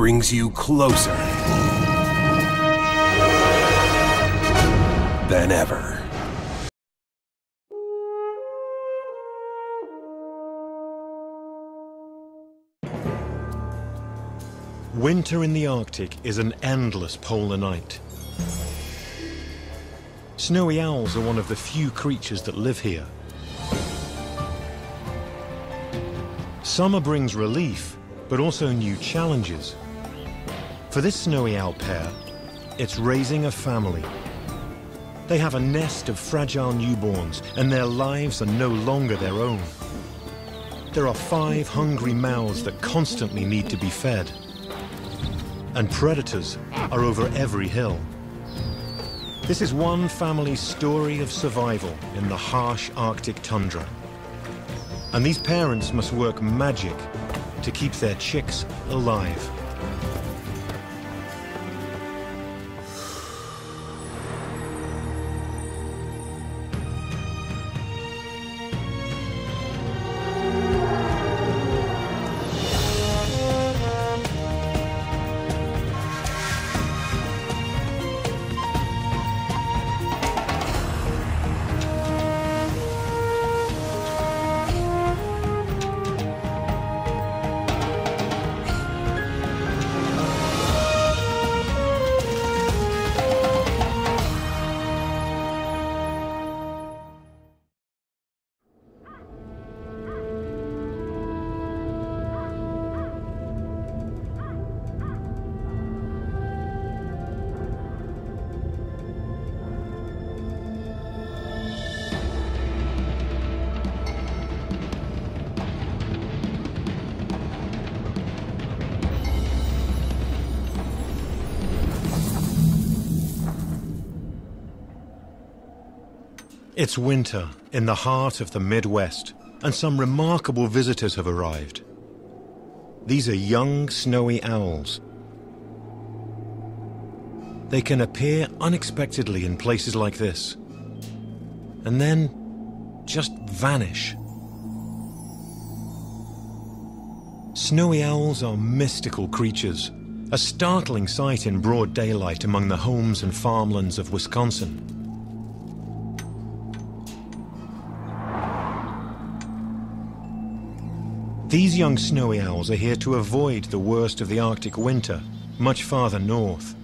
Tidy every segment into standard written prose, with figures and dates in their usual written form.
brings you closer than ever. Winter in the Arctic is an endless polar night. Snowy owls are one of the few creatures that live here. Summer brings relief, but also new challenges. For this snowy owl pair, it's raising a family. They have a nest of fragile newborns, and their lives are no longer their own. There are 5 hungry mouths that constantly need to be fed. And predators are over every hill. This is one family's story of survival in the harsh Arctic tundra. And these parents must work magic to keep their chicks alive. It's winter in the heart of the Midwest, and some remarkable visitors have arrived. These are young snowy owls. They can appear unexpectedly in places like this, and then just vanish. Snowy owls are mystical creatures, a startling sight in broad daylight among the homes and farmlands of Wisconsin. These young snowy owls are here to avoid the worst of the Arctic winter, much farther north.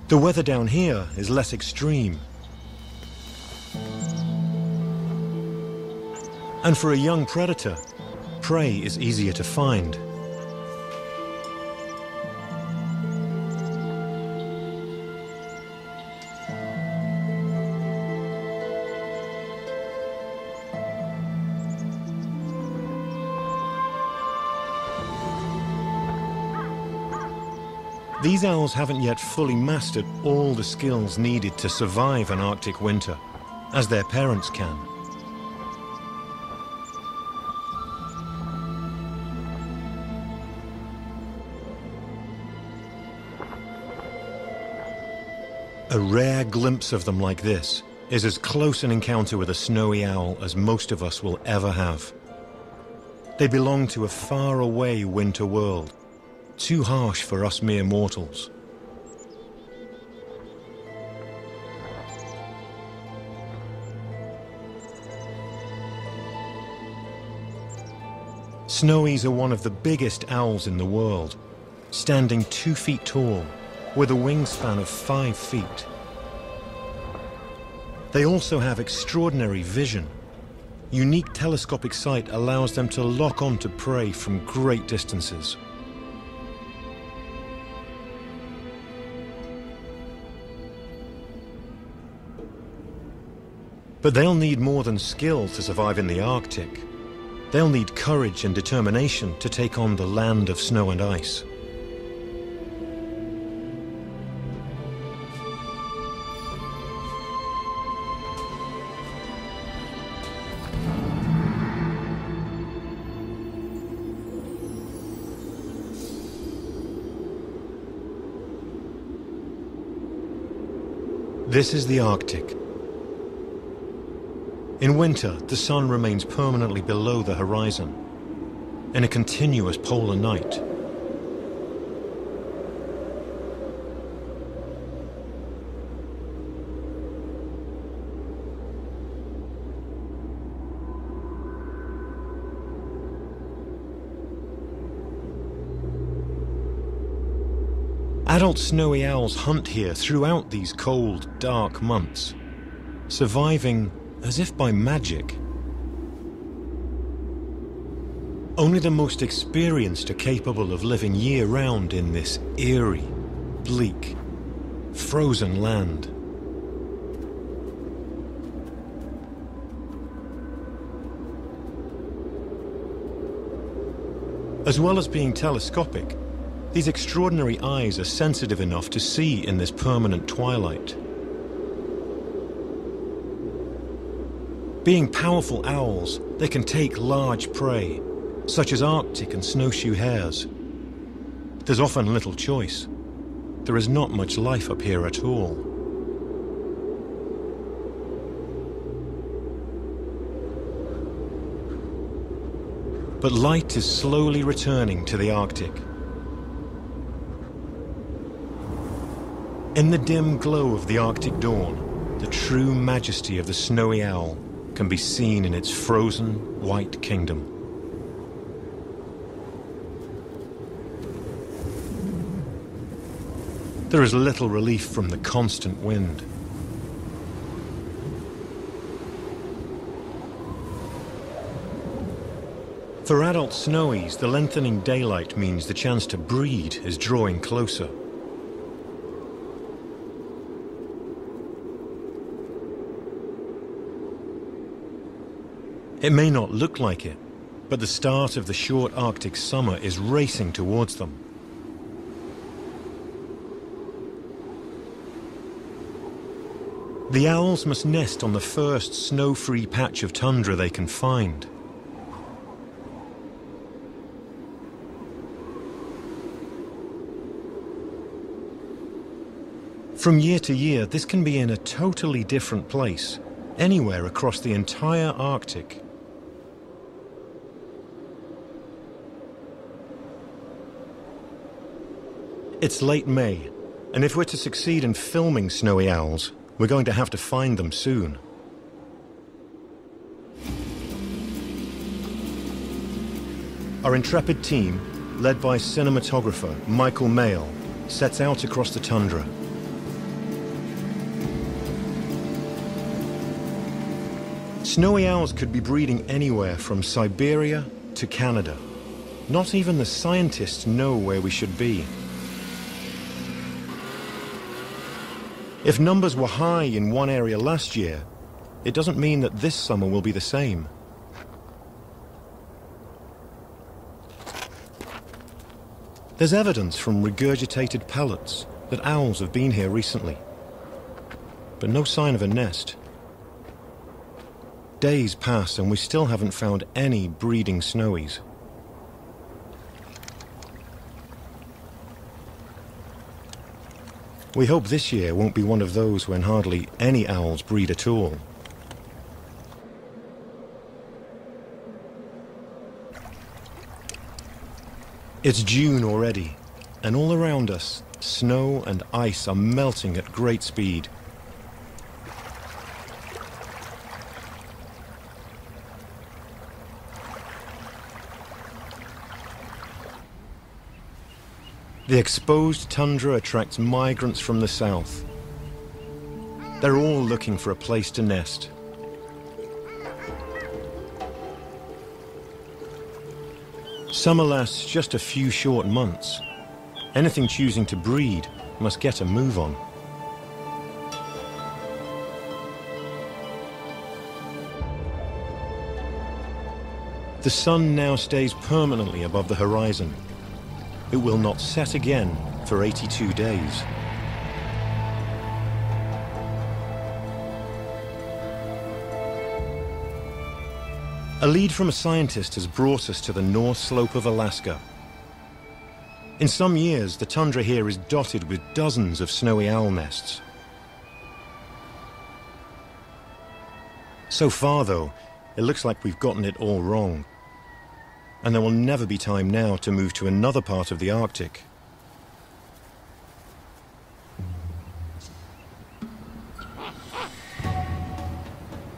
The weather down here is less extreme. And for a young predator, prey is easier to find. These owls haven't yet fully mastered all the skills needed to survive an Arctic winter, as their parents can. A rare glimpse of them like this is as close an encounter with a snowy owl as most of us will ever have. They belong to a faraway winter world, too harsh for us mere mortals. Snowies are one of the biggest owls in the world, standing 2 feet tall, with a wingspan of 5 feet. They also have extraordinary vision. Unique telescopic sight allows them to lock onto prey from great distances. But they'll need more than skill to survive in the Arctic. They'll need courage and determination to take on the land of snow and ice. This is the Arctic. In winter, the sun remains permanently below the horizon. In a continuous polar night, Adult snowy owls hunt here throughout these cold, dark months, surviving as if by magic. Only the most experienced are capable of living year-round in this eerie, bleak, frozen land. As well as being telescopic, these extraordinary eyes are sensitive enough to see in this permanent twilight. Being powerful owls, they can take large prey, such as Arctic and snowshoe hares. There's often little choice. There is not much life up here at all. But light is slowly returning to the Arctic. In the dim glow of the Arctic dawn, the true majesty of the snowy owl can be seen in its frozen, white kingdom. There is little relief from the constant wind. For adult snowies, the lengthening daylight means the chance to breed is drawing closer. It may not look like it, but the start of the short Arctic summer is racing towards them. The owls must nest on the first snow-free patch of tundra they can find. From year to year, this can be in a totally different place, anywhere across the entire Arctic. It's late May, and if we're to succeed in filming snowy owls, we're going to have to find them soon. Our intrepid team, led by cinematographer Michael Mayle, sets out across the tundra. Snowy owls could be breeding anywhere from Siberia to Canada. Not even the scientists know where we should be. If numbers were high in one area last year, it doesn't mean that this summer will be the same. There's evidence from regurgitated pellets that owls have been here recently, but no sign of a nest. Days pass and we still haven't found any breeding snowies. We hope this year won't be one of those when hardly any owls breed at all. It's June already, and all around us, snow and ice are melting at great speed. The exposed tundra attracts migrants from the south. They're all looking for a place to nest. Summer lasts just a few short months. Anything choosing to breed must get a move on. The sun now stays permanently above the horizon. It will not set again for 82 days. A lead from a scientist has brought us to the north slope of Alaska. In some years, the tundra here is dotted with dozens of snowy owl nests. So far, though, it looks like we've gotten it all wrong. And there will never be time now to move to another part of the Arctic.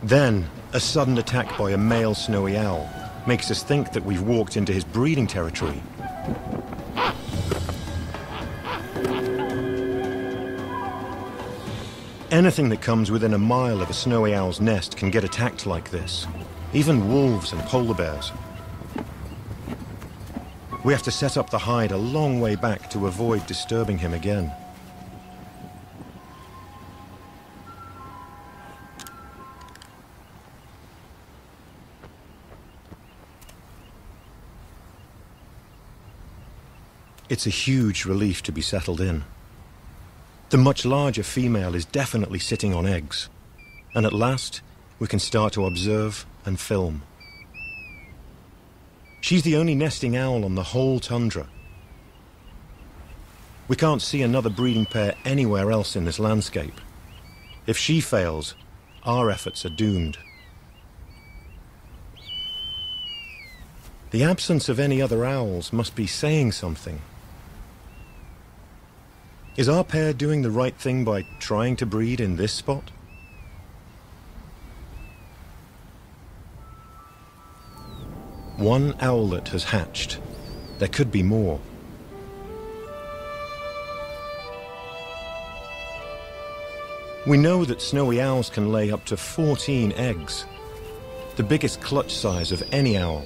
Then, a sudden attack by a male snowy owl makes us think that we've walked into his breeding territory. Anything that comes within a mile of a snowy owl's nest can get attacked like this. Even wolves and polar bears. We have to set up the hide a long way back to avoid disturbing him again. It's a huge relief to be settled in. The much larger female is definitely sitting on eggs, and at last we can start to observe and film. She's the only nesting owl on the whole tundra. We can't see another breeding pair anywhere else in this landscape. If she fails, our efforts are doomed. The absence of any other owls must be saying something. Is our pair doing the right thing by trying to breed in this spot? One owlet has hatched. There could be more. We know that snowy owls can lay up to 14 eggs, the biggest clutch size of any owl.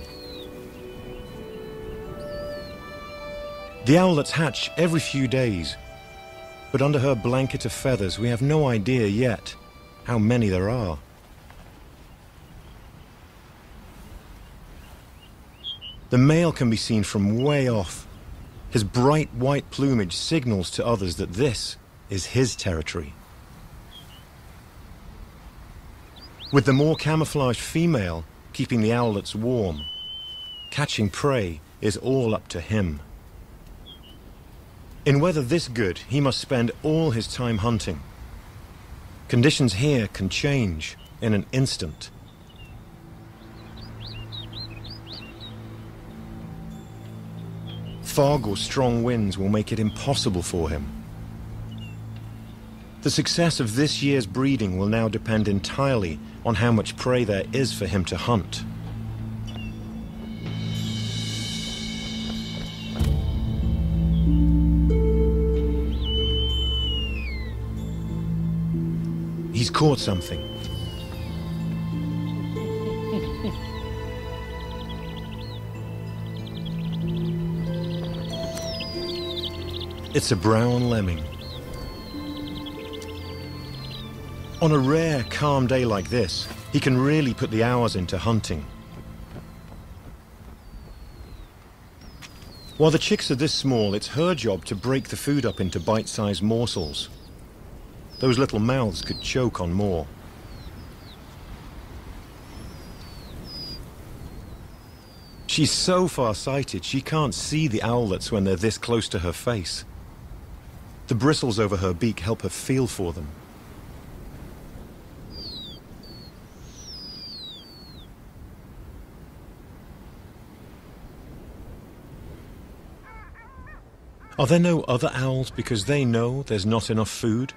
The owlets hatch every few days, but under her blanket of feathers we have no idea yet how many there are. The male can be seen from way off. His bright white plumage signals to others that this is his territory. With the more camouflaged female keeping the owlets warm, catching prey is all up to him. In weather this good, he must spend all his time hunting. Conditions here can change in an instant. Fog or strong winds will make it impossible for him. The success of this year's breeding will now depend entirely on how much prey there is for him to hunt. He's caught something. It's a brown lemming. On a rare, calm day like this, he can really put the hours into hunting. While the chicks are this small, it's her job to break the food up into bite-sized morsels. Those little mouths could choke on more. She's so far-sighted, she can't see the owlets when they're this close to her face. The bristles over her beak help her feel for them. Are there no other owls because they know there's not enough food?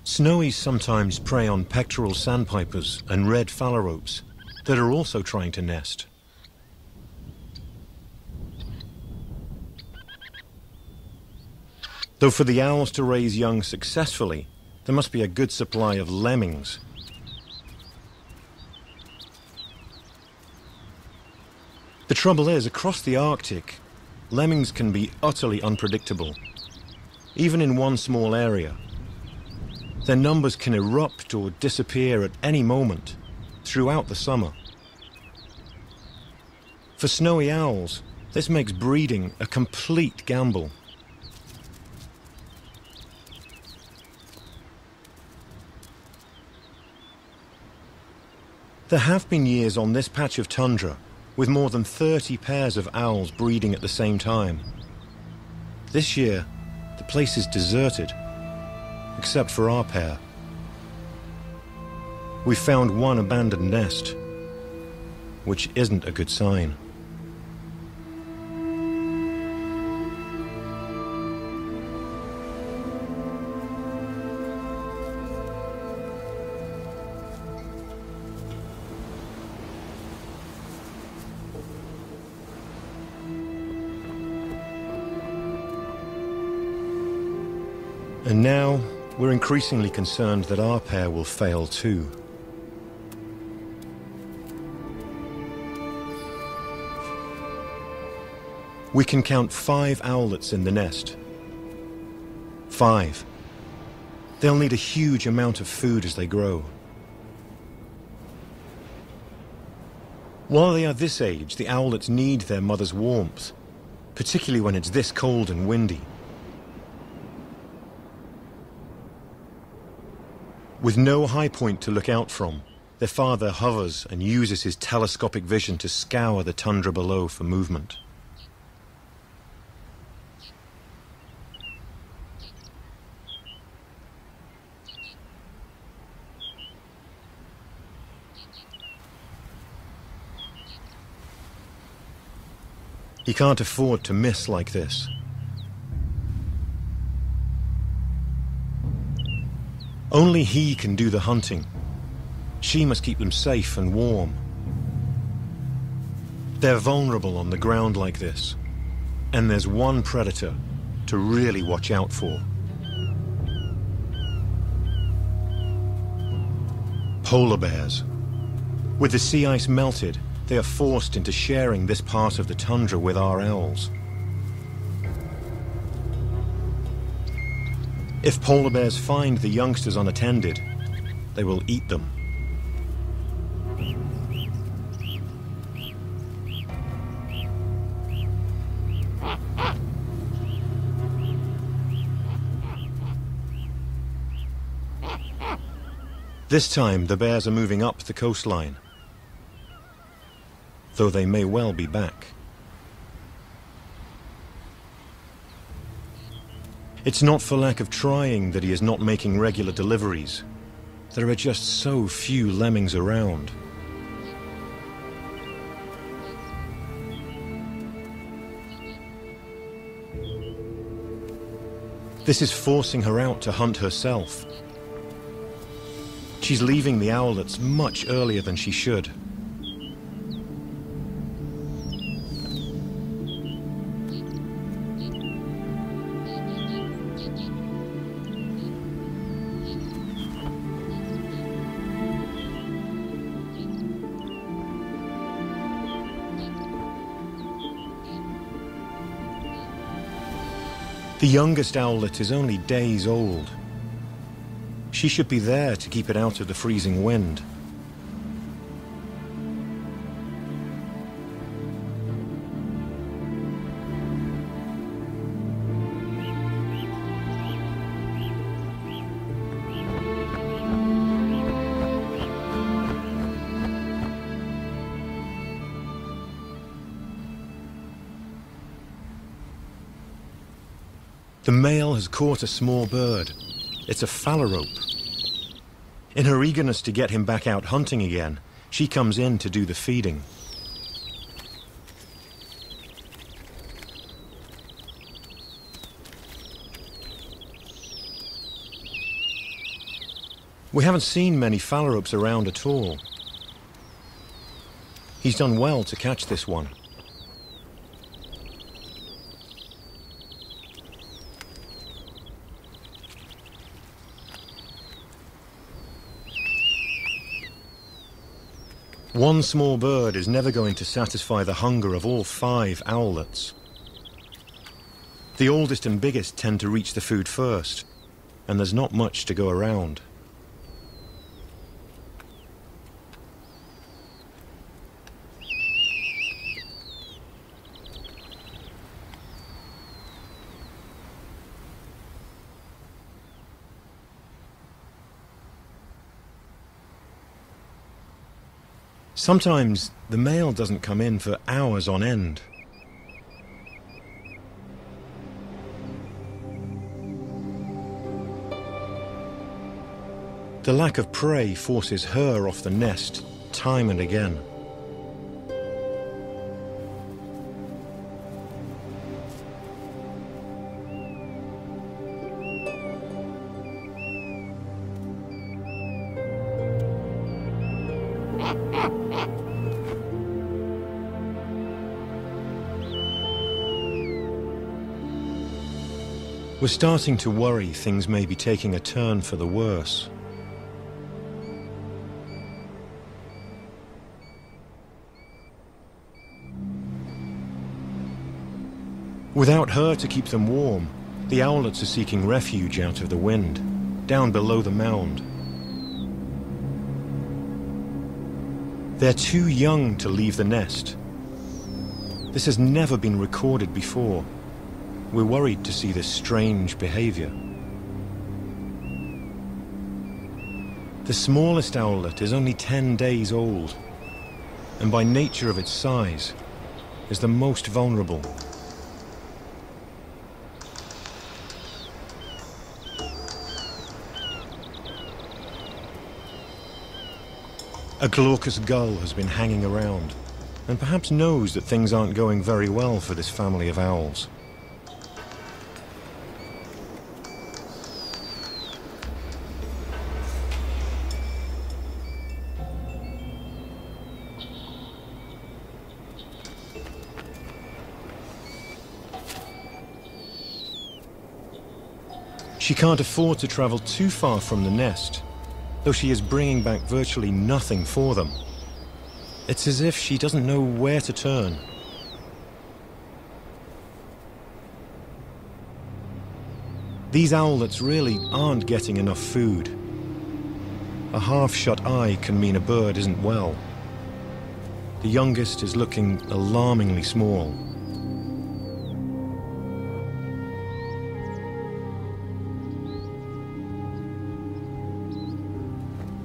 Snowies sometimes prey on pectoral sandpipers and red phalaropes that are also trying to nest. Though for the owls to raise young successfully, there must be a good supply of lemmings. The trouble is, across the Arctic, lemmings can be utterly unpredictable, even in one small area. Their numbers can erupt or disappear at any moment throughout the summer. For snowy owls, this makes breeding a complete gamble. There have been years on this patch of tundra with more than 30 pairs of owls breeding at the same time. This year, the place is deserted, except for our pair. We found one abandoned nest, which isn't a good sign. And now, we're increasingly concerned that our pair will fail too. We can count 5 owlets in the nest. 5. They'll need a huge amount of food as they grow. While they are this age, the owlets need their mother's warmth, particularly when it's this cold and windy. With no high point to look out from, their father hovers and uses his telescopic vision to scour the tundra below for movement. He can't afford to miss like this. Only he can do the hunting. She must keep them safe and warm. They're vulnerable on the ground like this, and there's one predator to really watch out for. Polar bears. With the sea ice melted, they are forced into sharing this part of the tundra with our owls. If polar bears find the youngsters unattended, they will eat them. This time, the bears are moving up the coastline, though they may well be back. It's not for lack of trying that he is not making regular deliveries. There are just so few lemmings around. This is forcing her out to hunt herself. She's leaving the owlets much earlier than she should. The youngest owlet is only days old. She should be there to keep it out of the freezing wind. The male has caught a small bird. It's a phalarope. In her eagerness to get him back out hunting again, she comes in to do the feeding. We haven't seen many phalaropes around at all. He's done well to catch this one. One small bird is never going to satisfy the hunger of all 5 owlets. The oldest and biggest tend to reach the food first, and there's not much to go around. Sometimes the male doesn't come in for hours on end. The lack of prey forces her off the nest time and again. We're starting to worry things may be taking a turn for the worse. Without her to keep them warm, the owlets are seeking refuge out of the wind, down below the mound. They're too young to leave the nest. This has never been recorded before. We're worried to see this strange behavior. The smallest owlet is only 10 days old, and by nature of its size, is the most vulnerable. A glaucous gull has been hanging around, and perhaps knows that things aren't going very well for this family of owls. She can't afford to travel too far from the nest, though she is bringing back virtually nothing for them. It's as if she doesn't know where to turn. These owlets really aren't getting enough food. A half-shut eye can mean a bird isn't well. The youngest is looking alarmingly small.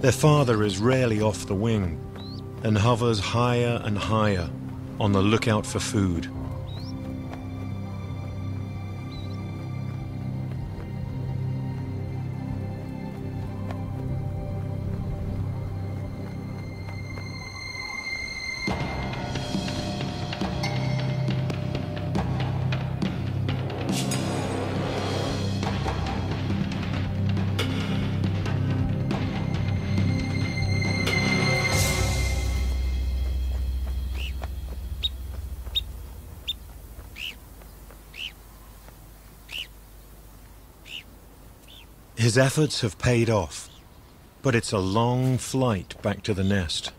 Their father is rarely off the wing and hovers higher and higher on the lookout for food. His efforts have paid off, but it's a long flight back to the nest.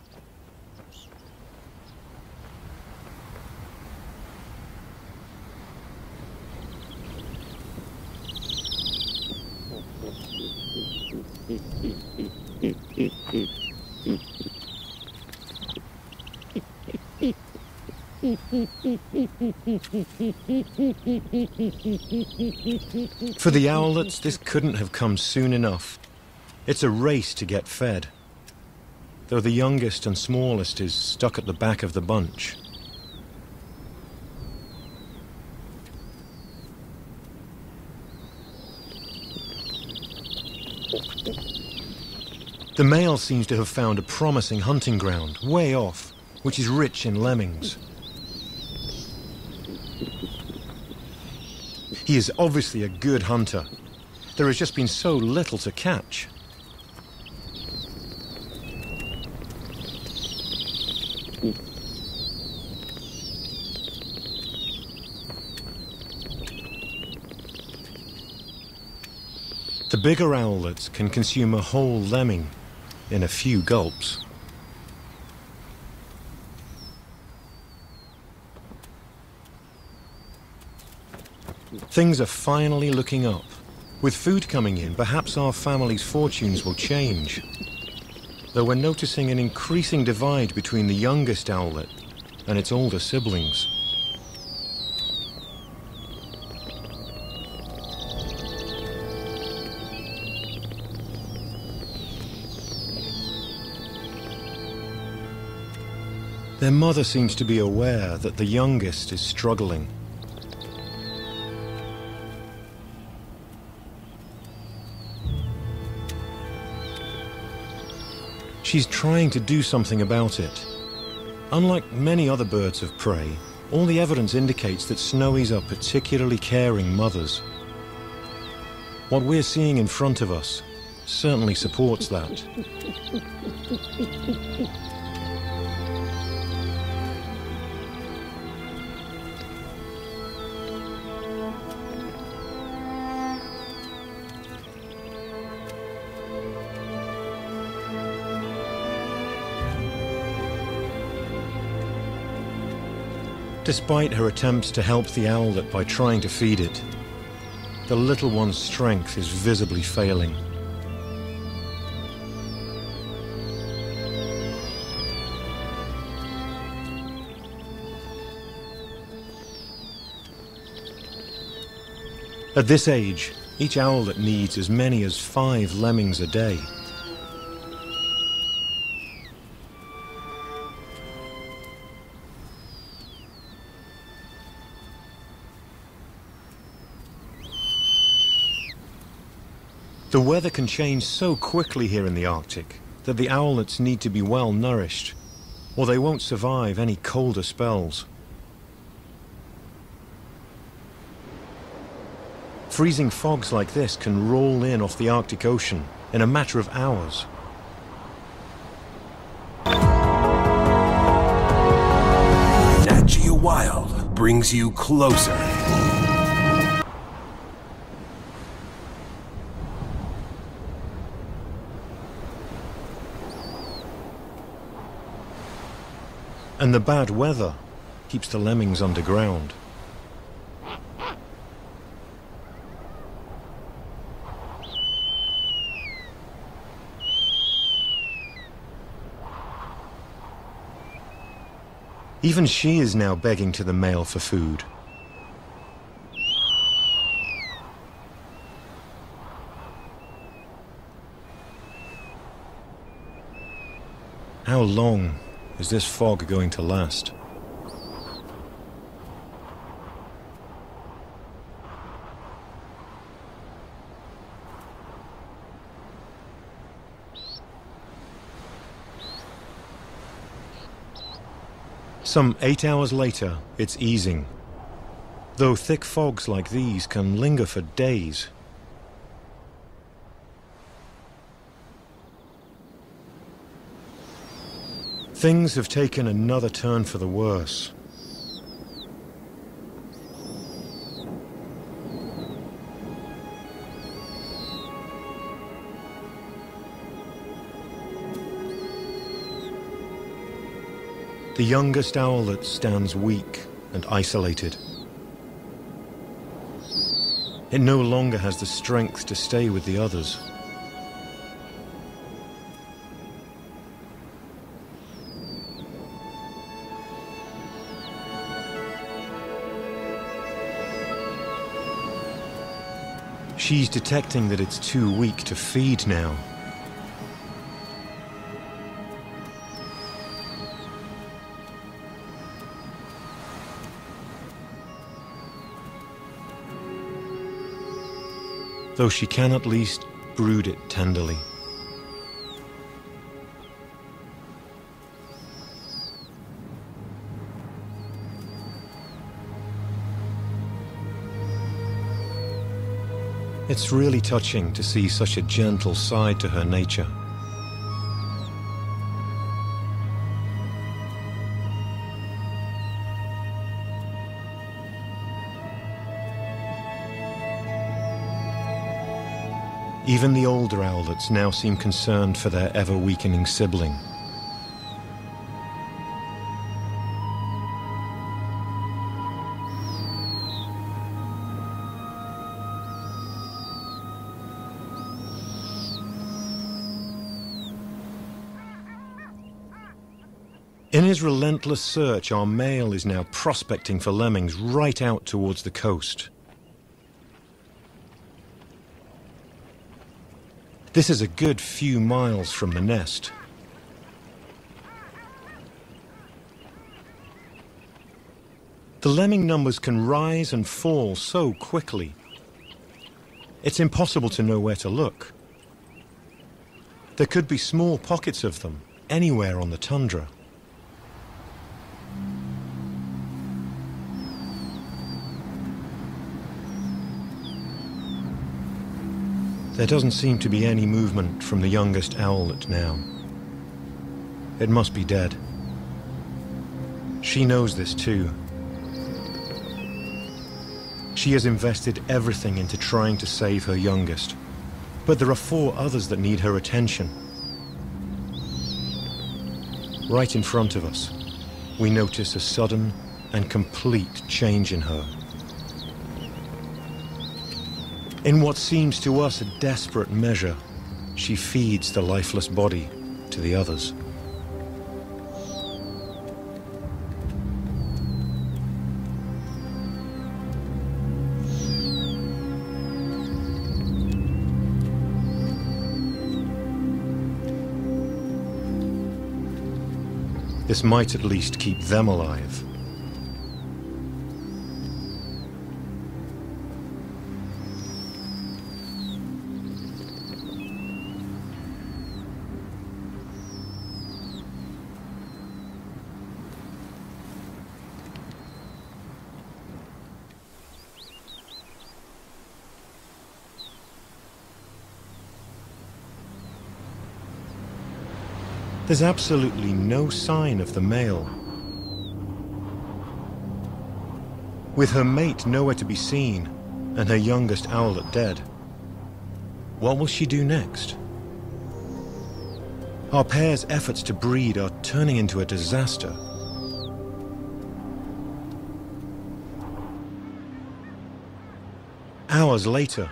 For the owlets, this couldn't have come soon enough. It's a race to get fed, though the youngest and smallest is stuck at the back of the bunch. The male seems to have found a promising hunting ground, way off, which is rich in lemmings. He is obviously a good hunter. There has just been so little to catch. The bigger owlets can consume a whole lemming in a few gulps. Things are finally looking up. With food coming in, perhaps our family's fortunes will change. Though we're noticing an increasing divide between the youngest owlet and its older siblings. Their mother seems to be aware that the youngest is struggling. She's trying to do something about it. Unlike many other birds of prey, all the evidence indicates that snowies are particularly caring mothers. What we're seeing in front of us certainly supports that. Despite her attempts to help the owlet by trying to feed it, the little one's strength is visibly failing. At this age, each owlet needs as many as 5 lemmings a day. The weather can change so quickly here in the Arctic that the owlets need to be well nourished, or they won't survive any colder spells. Freezing fogs like this can roll in off the Arctic Ocean in a matter of hours. Nat Geo Wild brings you closer. And the bad weather keeps the lemmings underground. Even she is now begging to the male for food. How long is this fog going to last? Some 8 hours later, it's easing, though thick fogs like these can linger for days. Things have taken another turn for the worse. The youngest owlet stands weak and isolated. It no longer has the strength to stay with the others. She's detecting that it's too weak to feed now. Though she can at least brood it tenderly. It's really touching to see such a gentle side to her nature. Even the older owlets now seem concerned for their ever-weakening sibling. In his relentless search, our male is now prospecting for lemmings right out towards the coast. This is a good few miles from the nest. The lemming numbers can rise and fall so quickly. It's impossible to know where to look. There could be small pockets of them anywhere on the tundra. There doesn't seem to be any movement from the youngest owlet now. It must be dead. She knows this too. She has invested everything into trying to save her youngest, but there are 4 others that need her attention. Right in front of us, we notice a sudden and complete change in her. In what seems to us a desperate measure, she feeds the lifeless body to the others. This might at least keep them alive. There's absolutely no sign of the male. With her mate nowhere to be seen, and her youngest owlet dead, what will she do next? Our pair's efforts to breed are turning into a disaster. Hours later,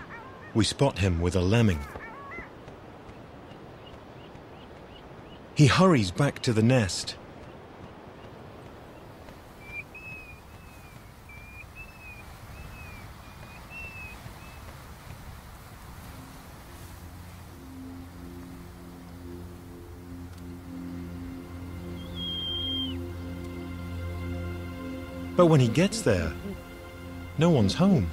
we spot him with a lemming. He hurries back to the nest. But when he gets there, no one's home.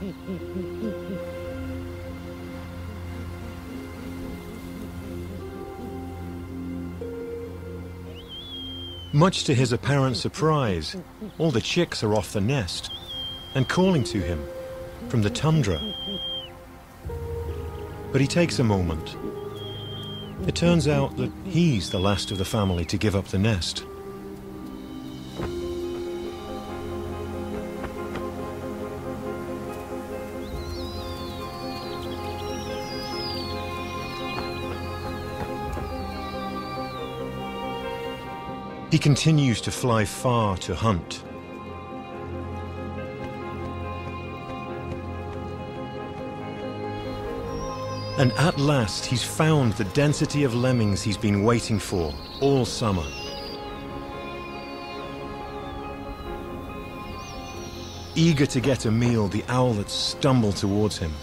Much to his apparent surprise, all the chicks are off the nest and calling to him from the tundra. But he takes a moment. It turns out that he's the last of the family to give up the nest. He continues to fly far to hunt. And at last he's found the density of lemmings he's been waiting for all summer. Eager to get a meal, the owlets stumble towards him.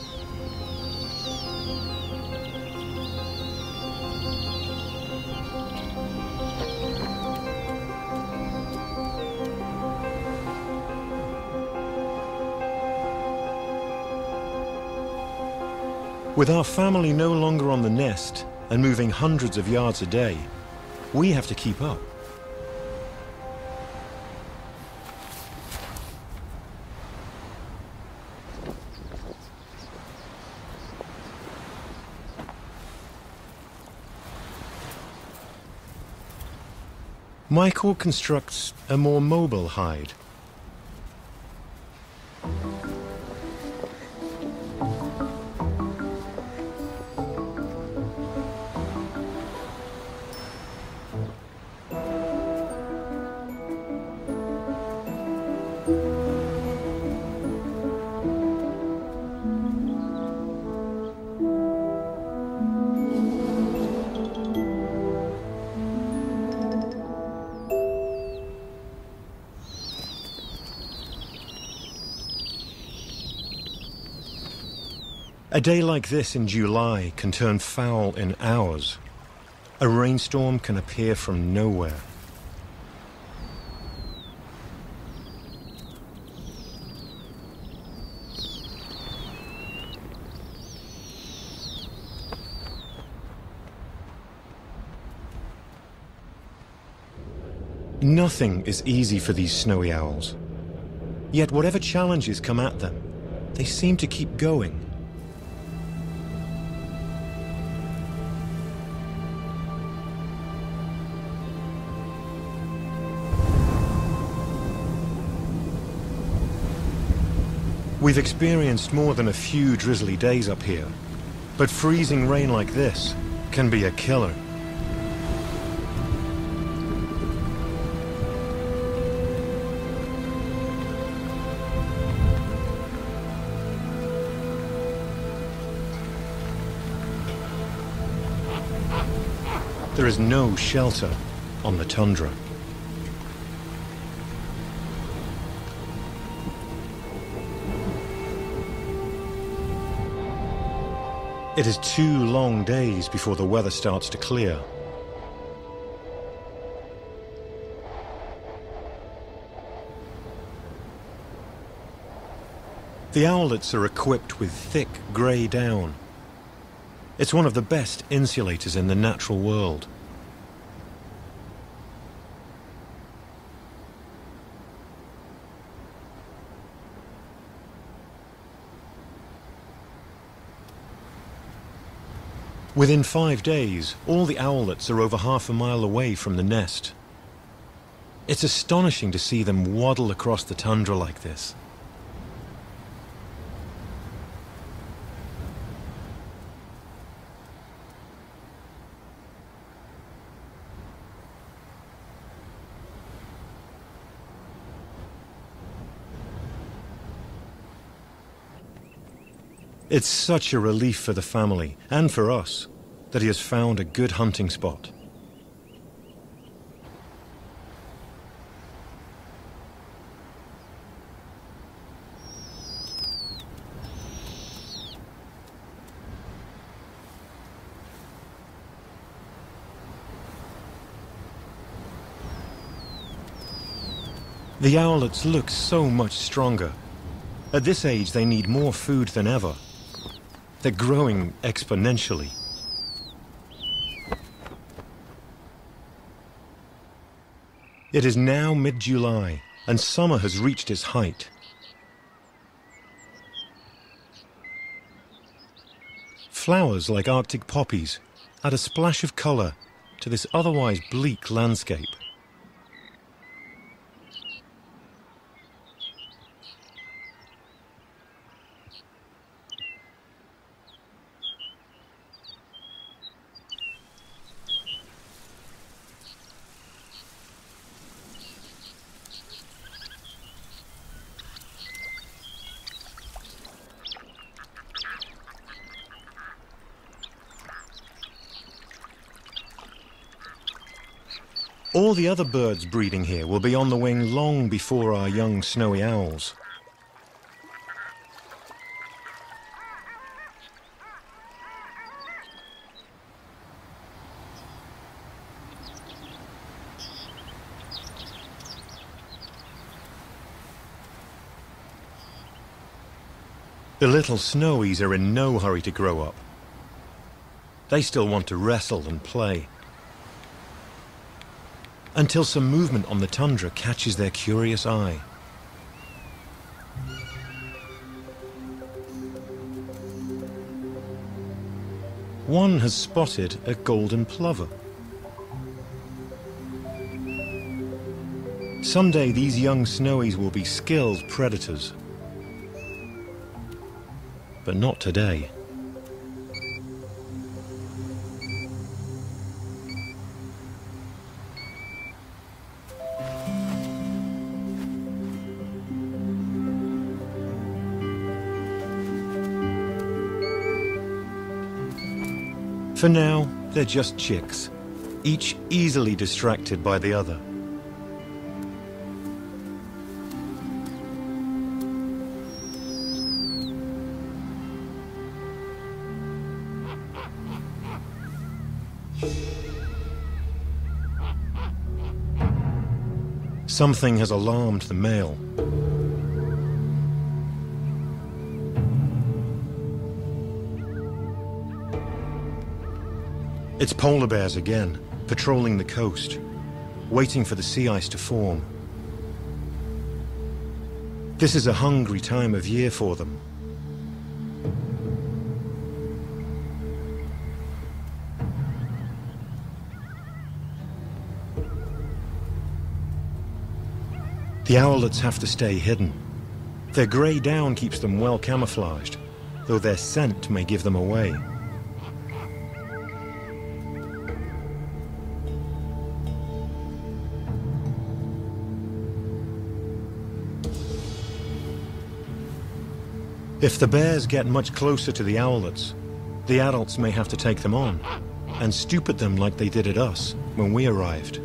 With our family no longer on the nest and moving hundreds of yards a day, we have to keep up. Michael constructs a more mobile hide. A day like this in July can turn foul in hours. A rainstorm can appear from nowhere. Nothing is easy for these snowy owls. Yet whatever challenges come at them, they seem to keep going. We've experienced more than a few drizzly days up here, but freezing rain like this can be a killer. There is no shelter on the tundra. It is 2 long days before the weather starts to clear. The owlets are equipped with thick grey down. It's one of the best insulators in the natural world. Within 5 days, all the owlets are over half a mile away from the nest. It's astonishing to see them waddle across the tundra like this. It's such a relief for the family, and for us, that he has found a good hunting spot. The owlets look so much stronger. At this age, they need more food than ever. They're growing exponentially. It is now mid-July, and summer has reached its height. Flowers like Arctic poppies add a splash of color to this otherwise bleak landscape. All the other birds breeding here will be on the wing long before our young snowy owls. The little snowies are in no hurry to grow up. They still want to wrestle and play. Until some movement on the tundra catches their curious eye. One has spotted a golden plover. Someday these young snowies will be skilled predators. But not today. For now, they're just chicks, each easily distracted by the other. Something has alarmed the male. It's polar bears again, patrolling the coast, waiting for the sea ice to form. This is a hungry time of year for them. The owlets have to stay hidden. Their grey down keeps them well camouflaged, though their scent may give them away. If the bears get much closer to the owlets, the adults may have to take them on. and stoop at them like they did at us when we arrived.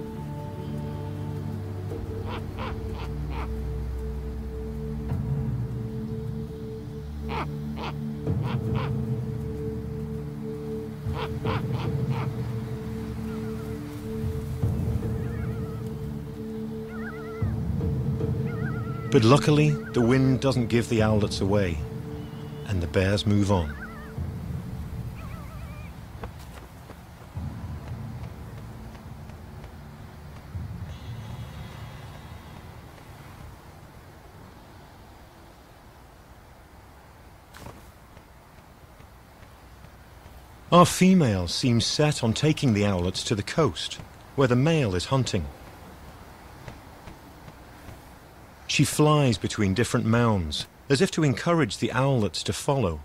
But luckily, the wind doesn't give the owlets away, and the bears move on. Our female seems set on taking the owlets to the coast, where the male is hunting. She flies between different mounds, as if to encourage the owlets to follow.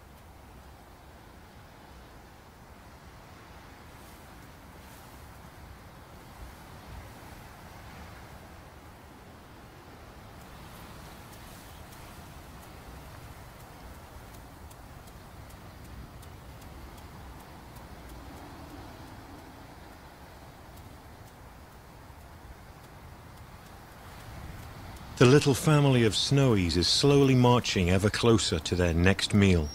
The little family of Snowies is slowly marching ever closer to their next meal.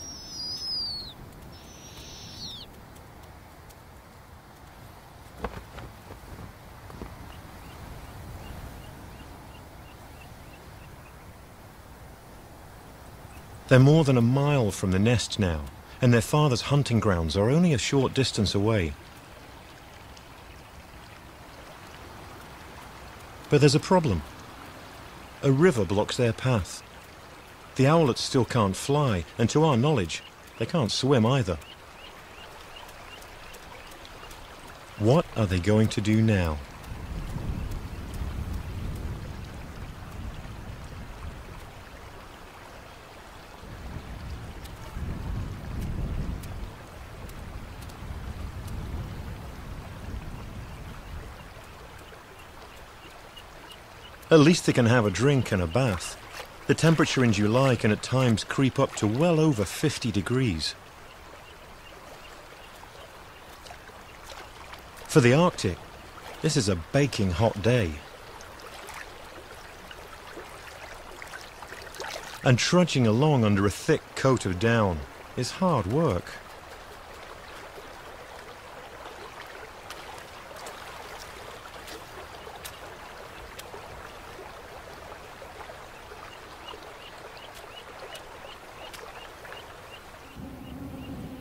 They're more than a mile from the nest now, and their father's hunting grounds are only a short distance away. But there's a problem. A river blocks their path. The owlets still can't fly, and to our knowledge, they can't swim either. What are they going to do now? At least they can have a drink and a bath. The temperature in July can at times creep up to well over 50 degrees. For the Arctic, this is a baking hot day. And trudging along under a thick coat of down is hard work.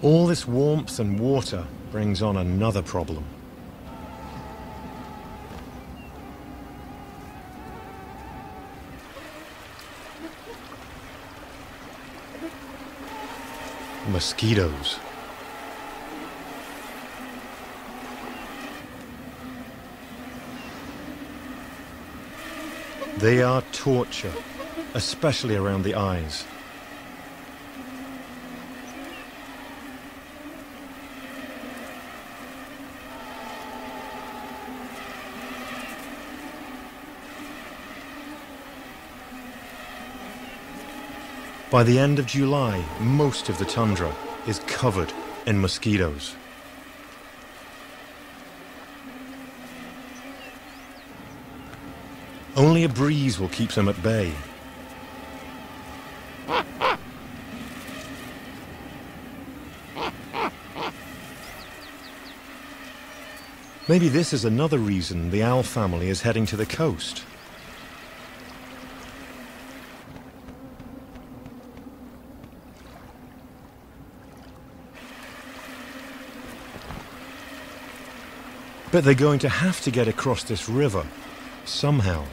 All this warmth and water brings on another problem. Mosquitoes. They are torture, especially around the eyes. By the end of July, most of the tundra is covered in mosquitoes. Only a breeze will keep them at bay. Maybe this is another reason the owl family is heading to the coast. But they're going to have to get across this river, somehow.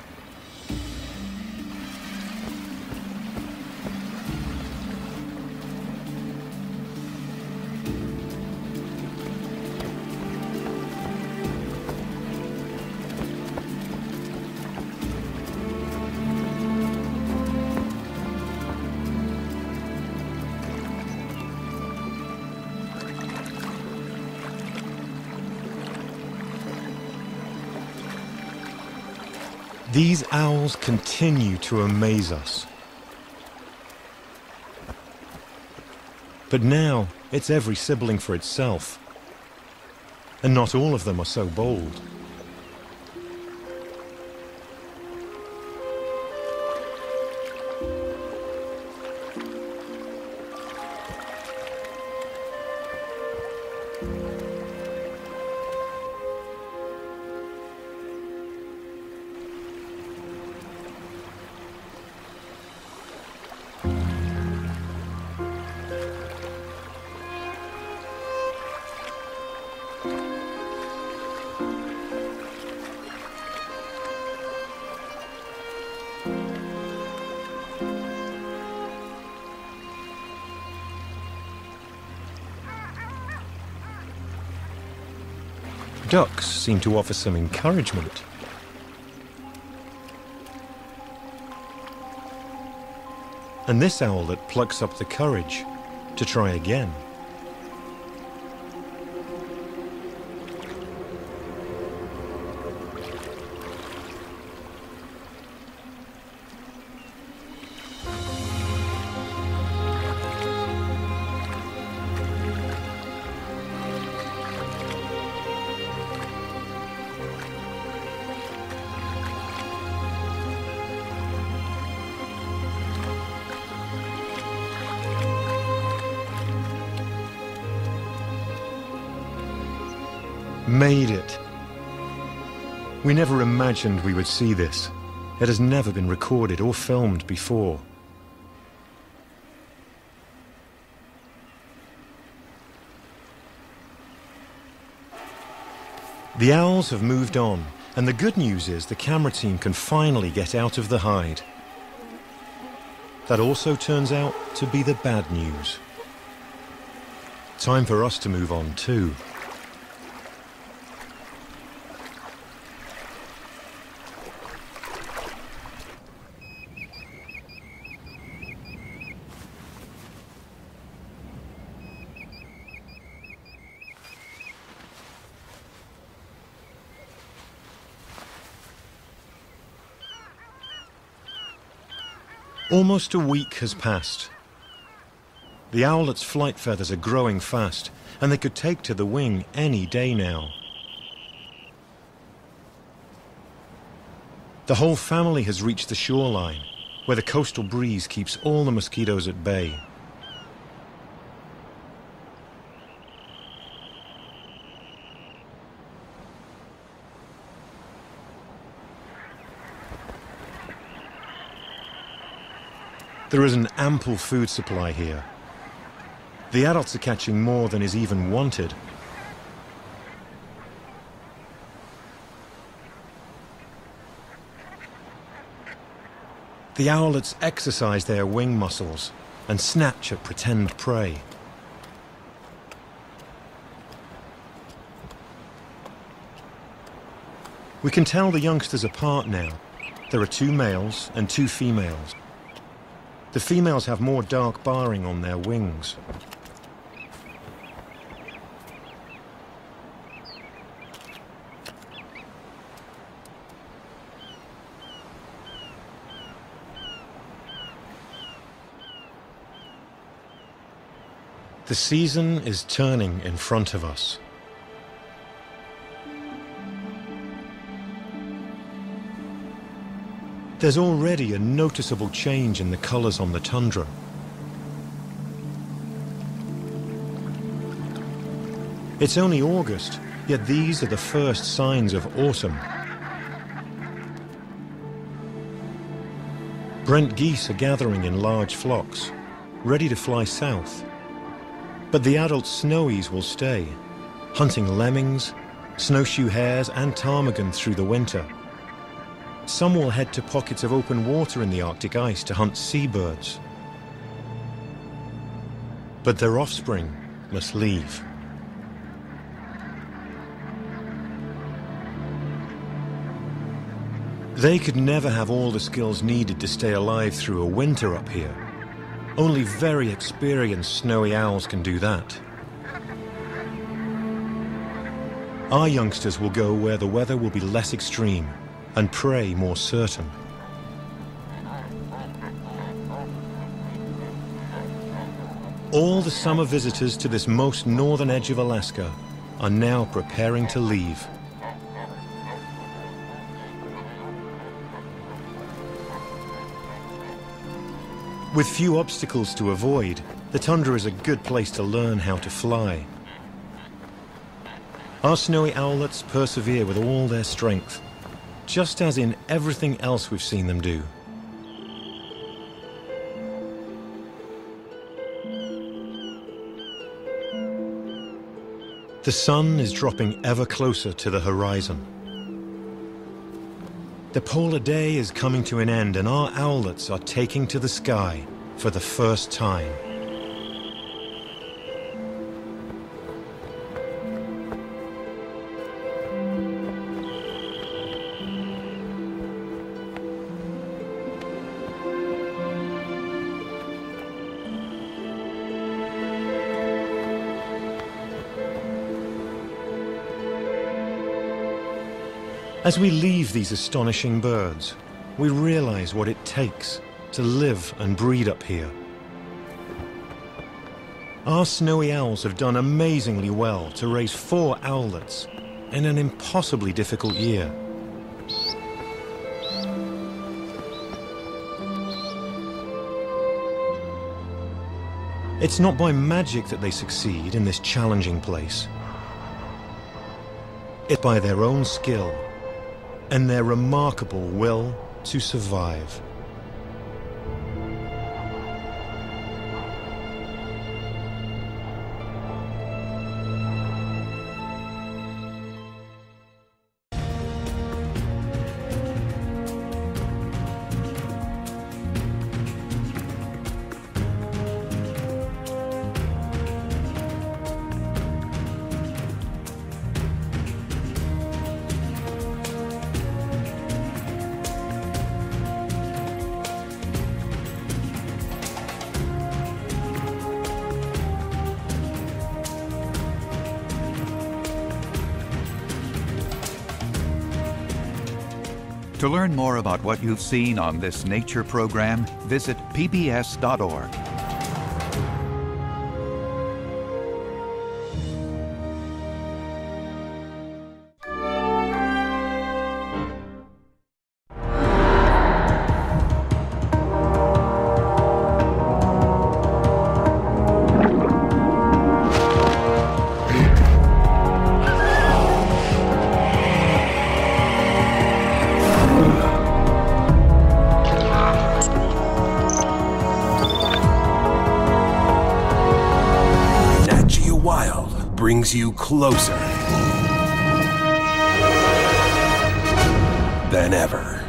These owls continue to amaze us. But now, it's every sibling for itself. and not all of them are so bold. Ducks seem to offer some encouragement. And this owlet plucks up the courage to try again. Made it. We never imagined we would see this. It has never been recorded or filmed before. The owls have moved on, and the good news is the camera team can finally get out of the hide. That also turns out to be the bad news. Time for us to move on too. Almost a week has passed. The owlet's flight feathers are growing fast, and they could take to the wing any day now. The whole family has reached the shoreline, where the coastal breeze keeps all the mosquitoes at bay. There is an ample food supply here. The adults are catching more than is even wanted. The owlets exercise their wing muscles and snatch at pretend prey. We can tell the youngsters apart now. There are 2 males and 2 females. The females have more dark barring on their wings. The season is turning in front of us. There's already a noticeable change in the colors on the tundra. It's only August, yet these are the first signs of autumn. Brent geese are gathering in large flocks, ready to fly south. But the adult snowies will stay, hunting lemmings, snowshoe hares and ptarmigan through the winter. Some will head to pockets of open water in the Arctic ice to hunt seabirds. But their offspring must leave. They could never have all the skills needed to stay alive through a winter up here. Only very experienced snowy owls can do that. Our youngsters will go where the weather will be less extreme and prey more certain. All the summer visitors to this most northern edge of Alaska are now preparing to leave. With few obstacles to avoid, the tundra is a good place to learn how to fly. Our snowy owlets persevere with all their strength, just as in everything else we've seen them do. The sun is dropping ever closer to the horizon. The polar day is coming to an end, and our owlets are taking to the sky for the first time. As we leave these astonishing birds, we realize what it takes to live and breed up here. Our snowy owls have done amazingly well to raise 4 owlets in an impossibly difficult year. It's not by magic that they succeed in this challenging place. It's by their own skill and their remarkable will to survive. To learn more about what you've seen on this nature program, visit pbs.org. Brings you closer than ever.